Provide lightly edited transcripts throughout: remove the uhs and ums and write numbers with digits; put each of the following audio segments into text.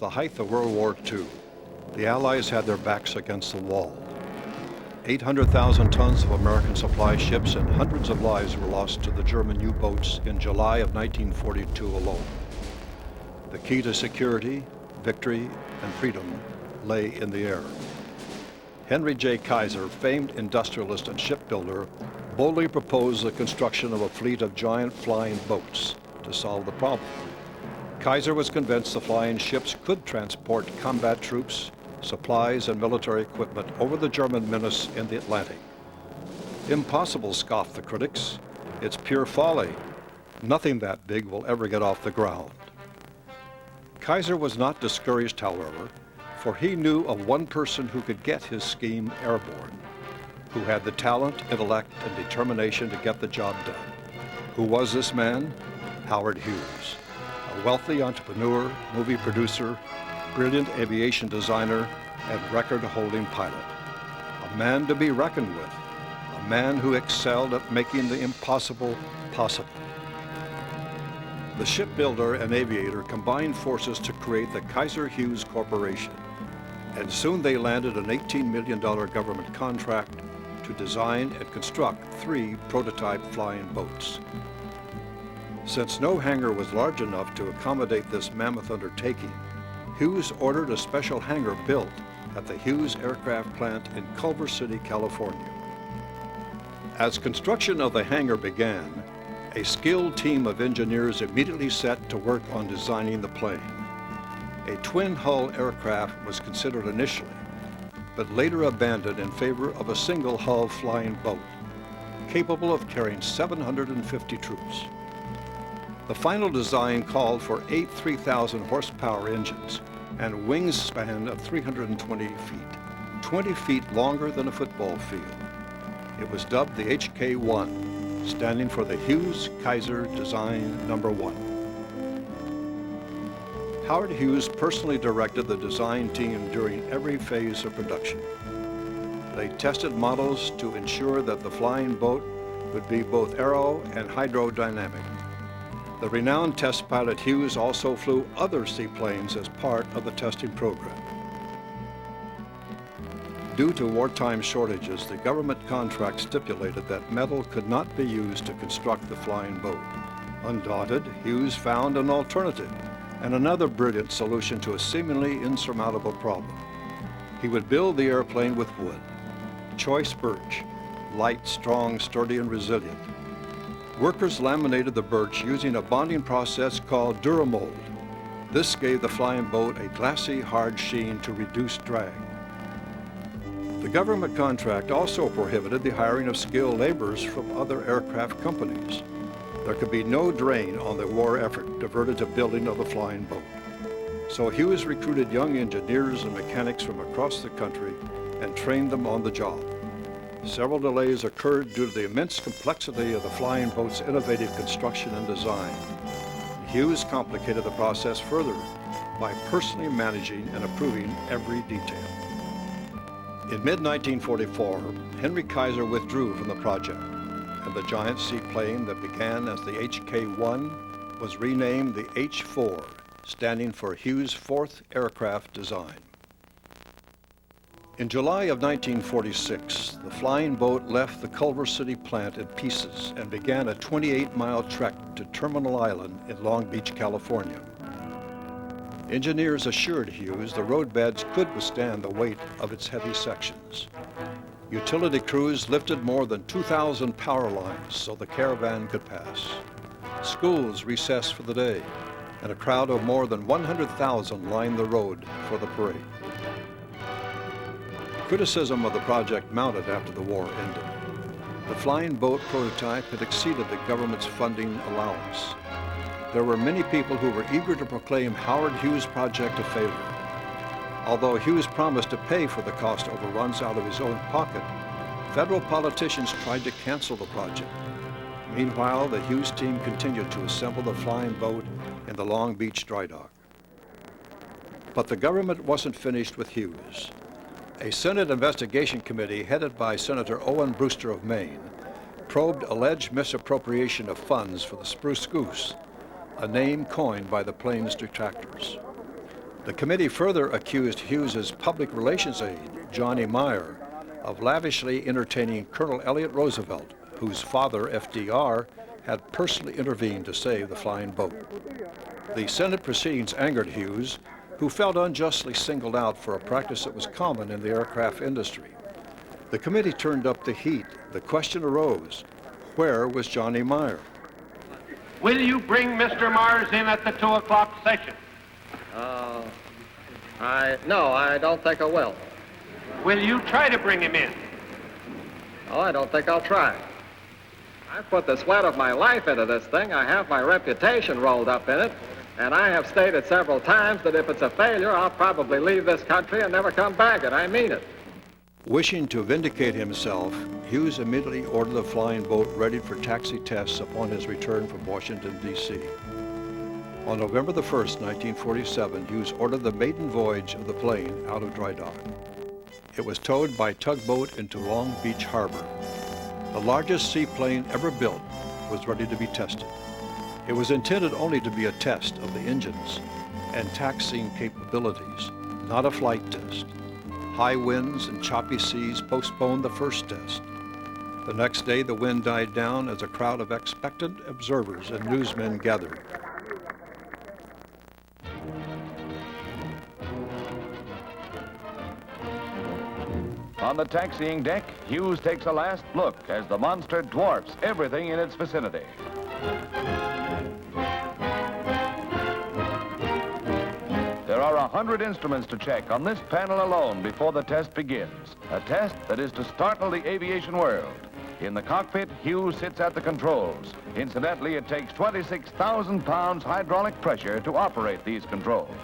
the height of World War II. The Allies had their backs against the wall. 800,000 tons of American supply ships and hundreds of lives were lost to the German U-boats in July of 1942 alone. The key to security, victory, and freedom lay in the air. Henry J. Kaiser, famed industrialist and shipbuilder, boldly proposed the construction of a fleet of giant flying boats to solve the problem. Kaiser was convinced the flying ships could transport combat troops, supplies, and military equipment over the German menace in the Atlantic. Impossible, scoffed the critics. It's pure folly. Nothing that big will ever get off the ground. Kaiser was not discouraged, however, for he knew of one person who could get his scheme airborne, who had the talent, intellect, and determination to get the job done. Who was this man? Howard Hughes, a wealthy entrepreneur, movie producer, brilliant aviation designer, and record-holding pilot. A man to be reckoned with, a man who excelled at making the impossible possible. The shipbuilder and aviator combined forces to create the Kaiser-Hughes Corporation, and soon they landed an $18 million government contract to design and construct 3 prototype flying boats. Since no hangar was large enough to accommodate this mammoth undertaking, Hughes ordered a special hangar built at the Hughes Aircraft Plant in Culver City, California. As construction of the hangar began, a skilled team of engineers immediately set to work on designing the plane. A twin-hull aircraft was considered initially, but later abandoned in favor of a single-hull flying boat, capable of carrying 750 troops. The final design called for 8 3,000 horsepower engines and a wingspan of 320 feet, 20 feet longer than a football field. It was dubbed the HK-1, standing for the Hughes Kaiser Design No. 1. Howard Hughes personally directed the design team during every phase of production. They tested models to ensure that the flying boat would be both aero and hydrodynamic. The renowned test pilot Hughes also flew other seaplanes as part of the testing program. Due to wartime shortages, the government contract stipulated that metal could not be used to construct the flying boat. Undaunted, Hughes found an alternative and another brilliant solution to a seemingly insurmountable problem. He would build the airplane with wood, choice birch, light, strong, sturdy, and resilient. Workers laminated the birch using a bonding process called Duramold. This gave the flying boat a glassy, hard sheen to reduce drag. The government contract also prohibited the hiring of skilled laborers from other aircraft companies. There could be no drain on the war effort diverted to building of the flying boat. So Hughes recruited young engineers and mechanics from across the country and trained them on the job. Several delays occurred due to the immense complexity of the flying boat's innovative construction and design. Hughes complicated the process further by personally managing and approving every detail. In mid-1944, Henry Kaiser withdrew from the project, and the giant seaplane that began as the HK-1 was renamed the H-4, standing for Hughes' 4th aircraft design. In July of 1946, the flying boat left the Culver City plant in pieces and began a 28-mile trek to Terminal Island in Long Beach, California. Engineers assured Hughes the roadbeds could withstand the weight of its heavy sections. Utility crews lifted more than 2,000 power lines so the caravan could pass. Schools recessed for the day, and a crowd of more than 100,000 lined the road for the parade. Criticism of the project mounted after the war ended. The flying boat prototype had exceeded the government's funding allowance. There were many people who were eager to proclaim Howard Hughes' project a failure. Although Hughes promised to pay for the cost overruns out of his own pocket, federal politicians tried to cancel the project. Meanwhile, the Hughes team continued to assemble the flying boat in the Long Beach dry dock. But the government wasn't finished with Hughes. A Senate investigation committee headed by Senator Owen Brewster of Maine probed alleged misappropriation of funds for the Spruce Goose, a name coined by the plane's detractors. The committee further accused Hughes's public relations aide, Johnny Meyer, of lavishly entertaining Colonel Elliott Roosevelt, whose father, FDR, had personally intervened to save the flying boat. The Senate proceedings angered Hughes, who felt unjustly singled out for a practice that was common in the aircraft industry. The committee turned up the heat. The question arose, where was Johnny Meyer? Will you bring Mr. Mars in at the 2 o'clock session? No, I don't think I will. Will you try to bring him in? Oh, I don't think I'll try. I've put the sweat of my life into this thing. I have my reputation rolled up in it. And I have stated several times that if it's a failure, I'll probably leave this country and never come back, and I mean it. Wishing to vindicate himself, Hughes immediately ordered the flying boat ready for taxi tests upon his return from Washington, D.C. On November the 1st, 1947, Hughes ordered the maiden voyage of the plane out of dry dock. It was towed by tugboat into Long Beach Harbor. The largest seaplane ever built was ready to be tested. It was intended only to be a test of the engines and taxiing capabilities, not a flight test. High winds and choppy seas postponed the first test. The next day, the wind died down as a crowd of expectant observers and newsmen gathered. On the taxiing deck, Hughes takes a last look as the monster dwarfs everything in its vicinity. There are 100 instruments to check on this panel alone before the test begins. A test that is to startle the aviation world. In the cockpit, Hughes sits at the controls. Incidentally, it takes 26,000 pounds hydraulic pressure to operate these controls.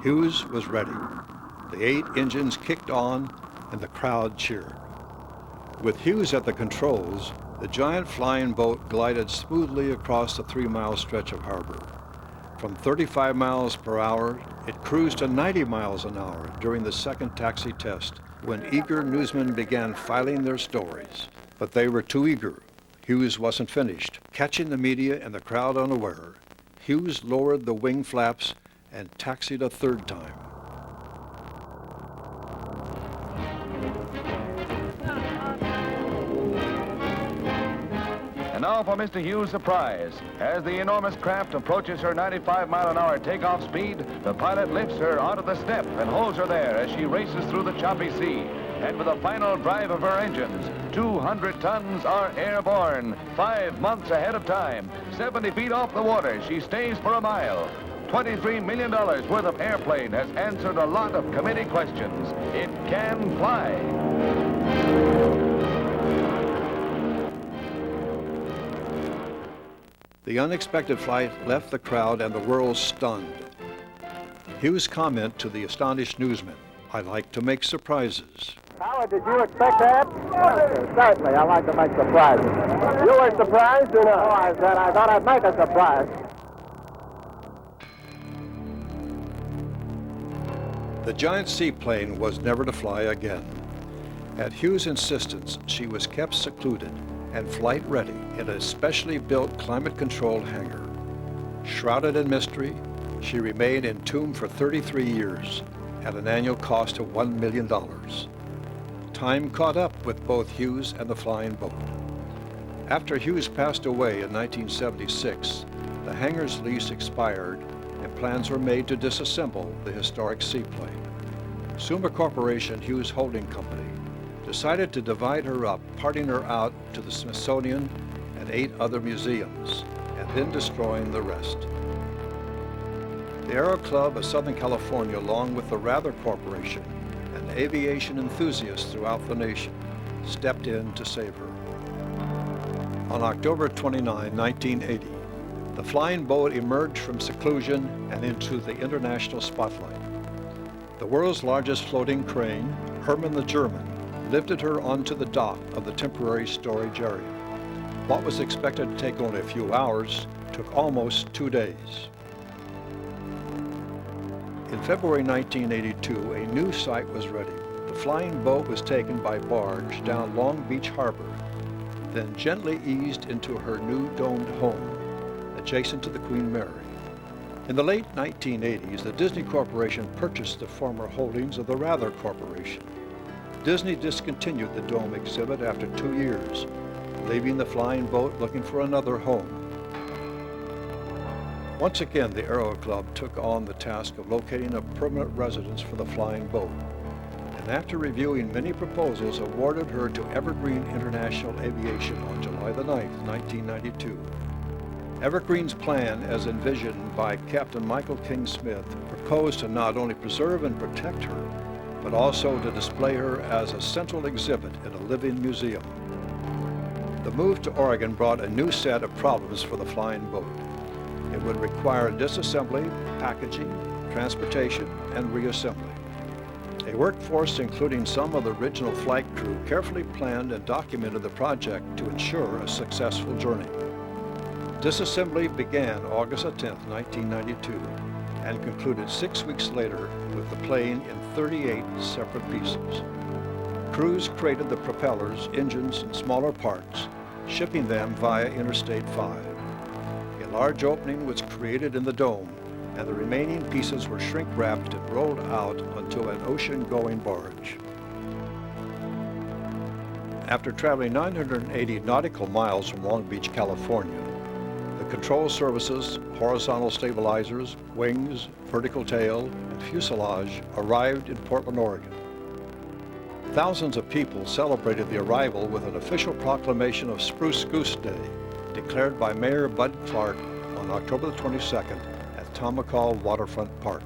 Hughes was ready. The 8 engines kicked on and the crowd cheered. With Hughes at the controls, the giant flying boat glided smoothly across the 3-mile stretch of harbor. From 35 miles per hour, it cruised to 90 miles an hour during the second taxi test when eager newsmen began filing their stories. But they were too eager. Hughes wasn't finished. Catching the media and the crowd unaware, Hughes lowered the wing flaps and taxied a third time. And now for Mr. Hughes' surprise. As the enormous craft approaches her 95-mile-an-hour takeoff speed, the pilot lifts her onto the step and holds her there as she races through the choppy sea. And with the final drive of her engines, 200 tons are airborne, 5 months ahead of time. 70 feet off the water, she stays for a mile. $23 million worth of airplane has answered a lot of committee questions. It can fly. The unexpected flight left the crowd and the world stunned. Hughes' comment to the astonished newsmen, "I like to make surprises." Howard, did you expect that? Certainly, I like to make surprises. You were surprised, or no? Oh, I said I thought I'd make a surprise. The giant seaplane was never to fly again. At Hughes' insistence, she was kept secluded and flight ready in a specially built climate-controlled hangar. Shrouded in mystery, she remained entombed for 33 years at an annual cost of $1 million. Time caught up with both Hughes and the flying boat. After Hughes passed away in 1976, the hangar's lease expired and plans were made to disassemble the historic seaplane. Suma Corporation Hughes Holding Company decided to divide her up, parting her out to the Smithsonian and 8 other museums, and then destroying the rest. The Aero Club of Southern California, along with the Rather Corporation and aviation enthusiasts throughout the nation, stepped in to save her. On October 29, 1980, the flying boat emerged from seclusion and into the international spotlight. The world's largest floating crane, Hermann the German, lifted her onto the dock of the temporary storage area. What was expected to take only a few hours took almost 2 days. In February 1982, a new site was ready. The flying boat was taken by barge down Long Beach Harbor, then gently eased into her new domed home, adjacent to the Queen Mary. In the late 1980s, the Disney Corporation purchased the former holdings of the Rather Corporation. Disney discontinued the Dome exhibit after 2 years, leaving the flying boat looking for another home. Once again, the Aero Club took on the task of locating a permanent residence for the flying boat, and after reviewing many proposals, awarded her to Evergreen International Aviation on July the 9th, 1992. Evergreen's plan, as envisioned by Captain Michael King Smith, proposed to not only preserve and protect her, but also to display her as a central exhibit in a living museum. The move to Oregon brought a new set of problems for the flying boat. It would require disassembly, packaging, transportation, and reassembly. A workforce including some of the original flight crew carefully planned and documented the project to ensure a successful journey. Disassembly began August 10, 1992, and concluded 6 weeks later with the plane in 38 separate pieces. Crews created the propellers, engines, and smaller parts, shipping them via Interstate 5. A large opening was created in the dome, and the remaining pieces were shrink-wrapped and rolled out onto an ocean-going barge. After traveling 980 nautical miles from Long Beach, California, the control surfaces, horizontal stabilizers, wings, vertical tail, and fuselage arrived in Portland, Oregon. Thousands of people celebrated the arrival with an official proclamation of Spruce Goose Day, declared by Mayor Bud Clark on October 22nd at Tomahawk Waterfront Park.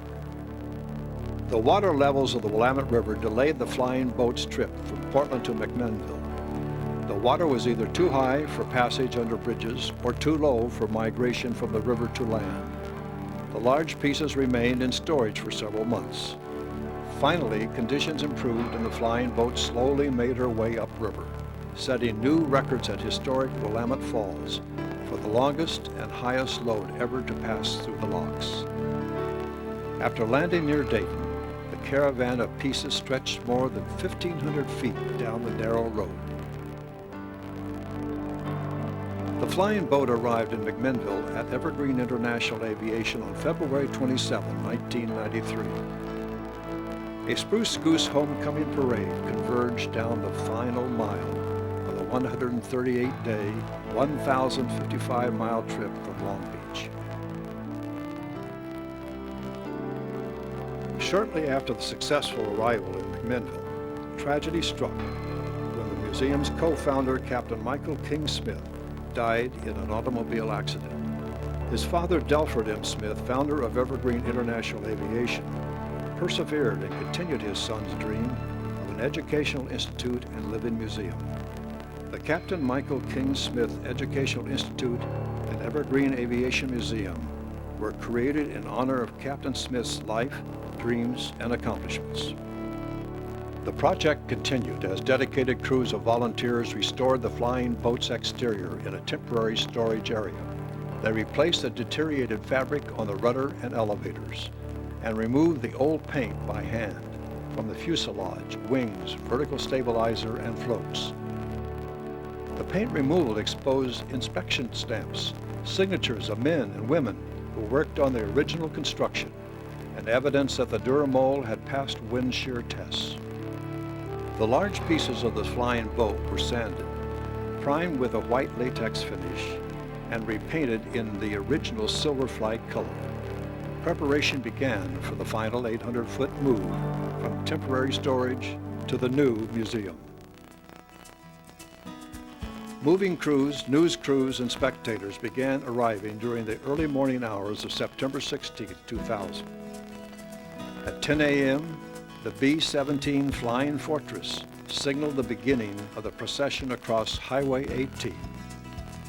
The water levels of the Willamette River delayed the flying boat's trip from Portland to McMinnville. The water was either too high for passage under bridges or too low for migration from the river to land. The large pieces remained in storage for several months. Finally, conditions improved and the flying boat slowly made her way upriver, setting new records at historic Willamette Falls for the longest and highest load ever to pass through the locks. After landing near Dayton, the caravan of pieces stretched more than 1,500 feet down the narrow road. The flying boat arrived in McMinnville at Evergreen International Aviation on February 27, 1993. A Spruce Goose homecoming parade converged down the final mile of the 138-day, 1,055-mile trip from Long Beach. Shortly after the successful arrival in McMinnville, tragedy struck when the museum's co-founder, Captain Michael King Smith, died in an automobile accident. His father, Delford M. Smith, founder of Evergreen International Aviation, persevered and continued his son's dream of an educational institute and living museum. The Captain Michael King Smith Educational Institute and Evergreen Aviation Museum were created in honor of Captain Smith's life, dreams, and accomplishments. The project continued as dedicated crews of volunteers restored the flying boat's exterior in a temporary storage area. They replaced the deteriorated fabric on the rudder and elevators and removed the old paint by hand from the fuselage, wings, vertical stabilizer, and floats. The paint removal exposed inspection stamps, signatures of men and women who worked on the original construction, and evidence that the Duramold had passed wind shear tests. The large pieces of the flying boat were sanded, primed with a white latex finish, and repainted in the original silver flight color. Preparation began for the final 800-foot move from temporary storage to the new museum. Moving crews, news crews, and spectators began arriving during the early morning hours of September 16, 2000. At 10 a.m., the B-17 Flying Fortress signaled the beginning of the procession across Highway 18.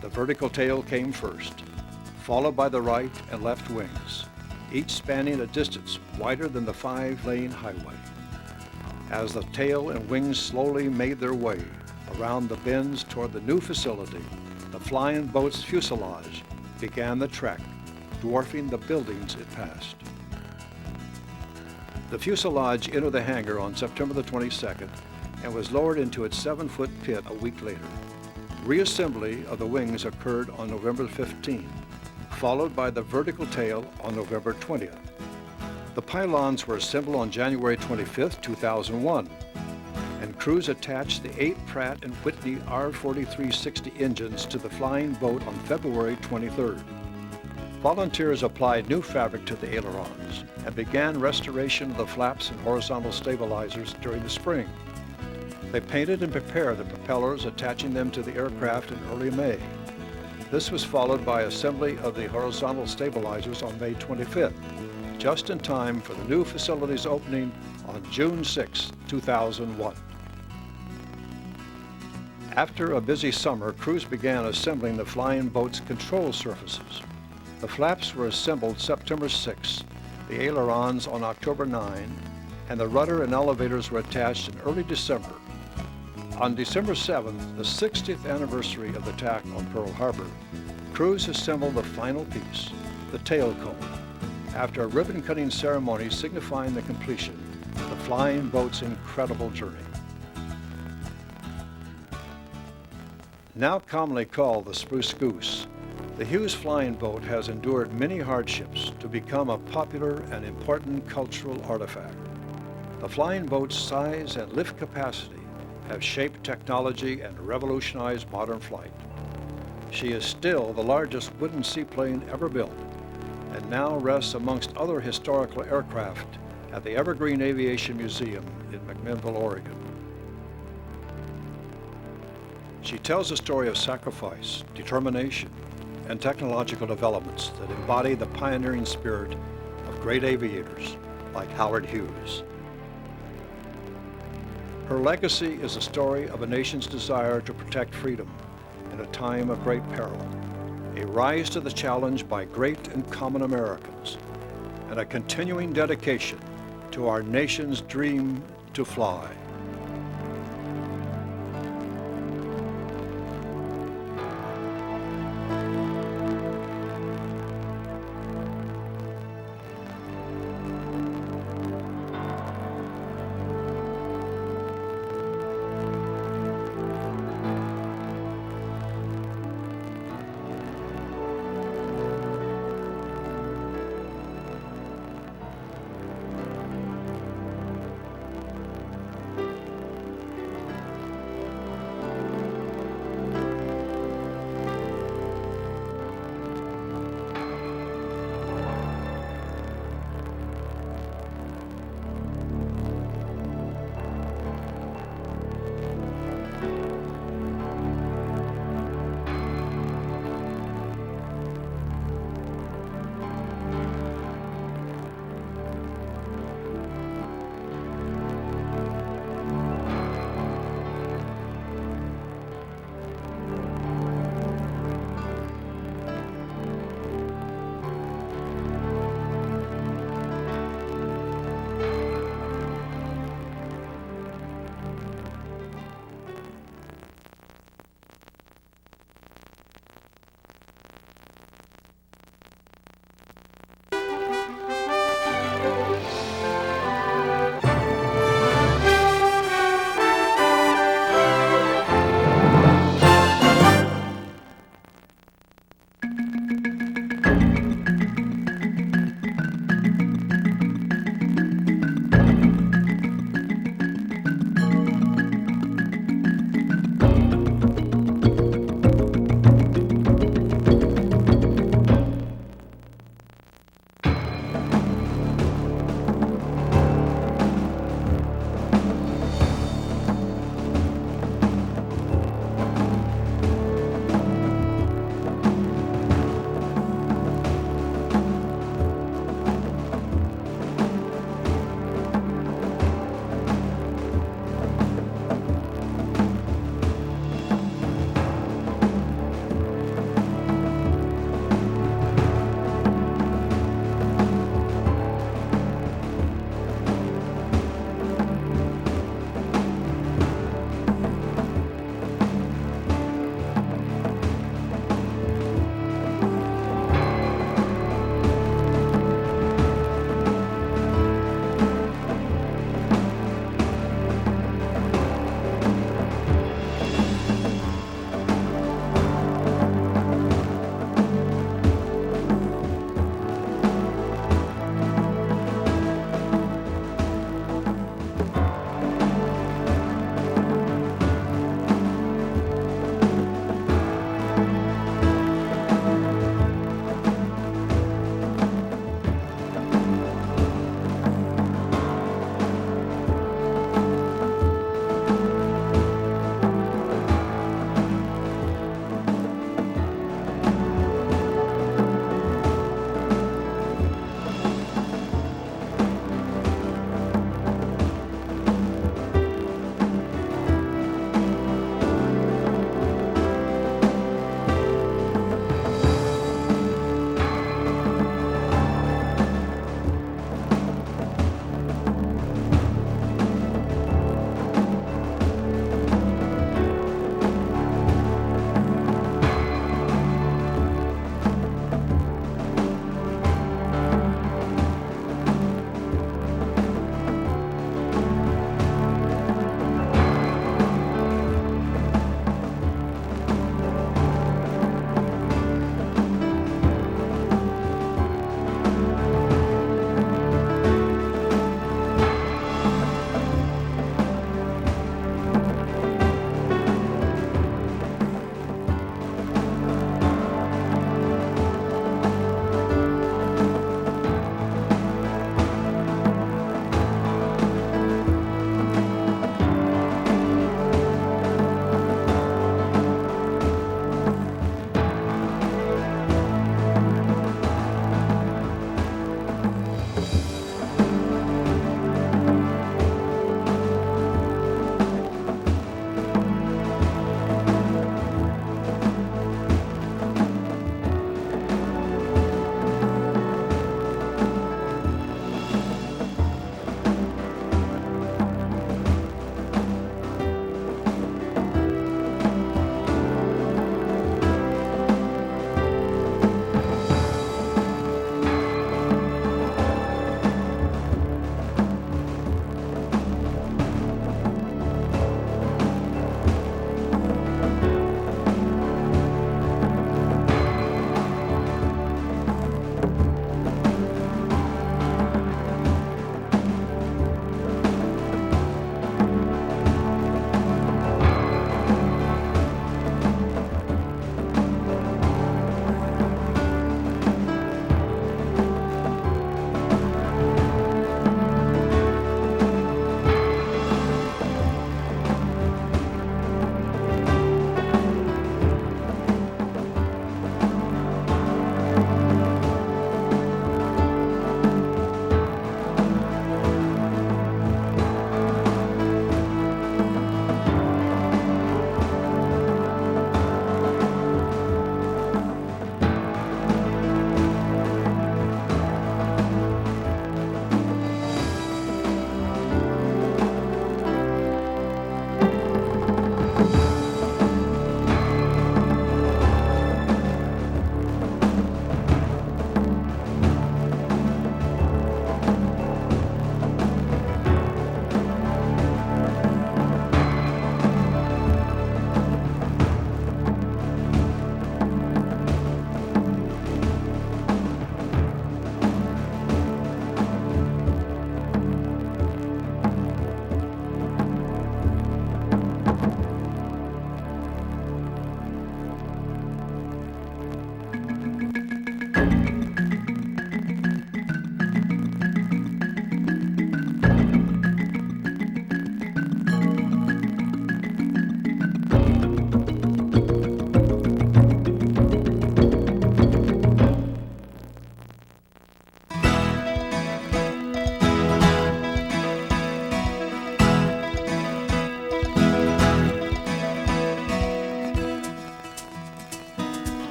The vertical tail came first, followed by the right and left wings, each spanning a distance wider than the 5-lane highway. As the tail and wings slowly made their way around the bends toward the new facility, the flying boat's fuselage began the trek, dwarfing the buildings it passed. The fuselage entered the hangar on September the 22nd and was lowered into its 7-foot pit a week later. Reassembly of the wings occurred on November 15, followed by the vertical tail on November 20th. The pylons were assembled on January 25, 2001, and crews attached the 8 Pratt & Whitney R4360 engines to the flying boat on February 23rd. Volunteers applied new fabric to the ailerons and began restoration of the flaps and horizontal stabilizers during the spring. They painted and prepared the propellers, attaching them to the aircraft in early May. This was followed by assembly of the horizontal stabilizers on May 25th, just in time for the new facility's opening on June 6, 2001. After a busy summer, crews began assembling the flying boat's control surfaces. The flaps were assembled September 6, the ailerons on October 9, and the rudder and elevators were attached in early December. On December 7th, the 60th anniversary of the attack on Pearl Harbor, crews assembled the final piece, the tail cone, after a ribbon-cutting ceremony signifying the completion of the flying boat's incredible journey. Now commonly called the Spruce Goose, the Hughes flying boat has endured many hardships to become a popular and important cultural artifact. The flying boat's size and lift capacity have shaped technology and revolutionized modern flight. She is still the largest wooden seaplane ever built, and now rests amongst other historical aircraft at the Evergreen Aviation Museum in McMinnville, Oregon. She tells a story of sacrifice, determination, and technological developments that embody the pioneering spirit of great aviators like Howard Hughes. Her legacy is a story of a nation's desire to protect freedom in a time of great peril, a rise to the challenge by great and common Americans, and a continuing dedication to our nation's dream to fly.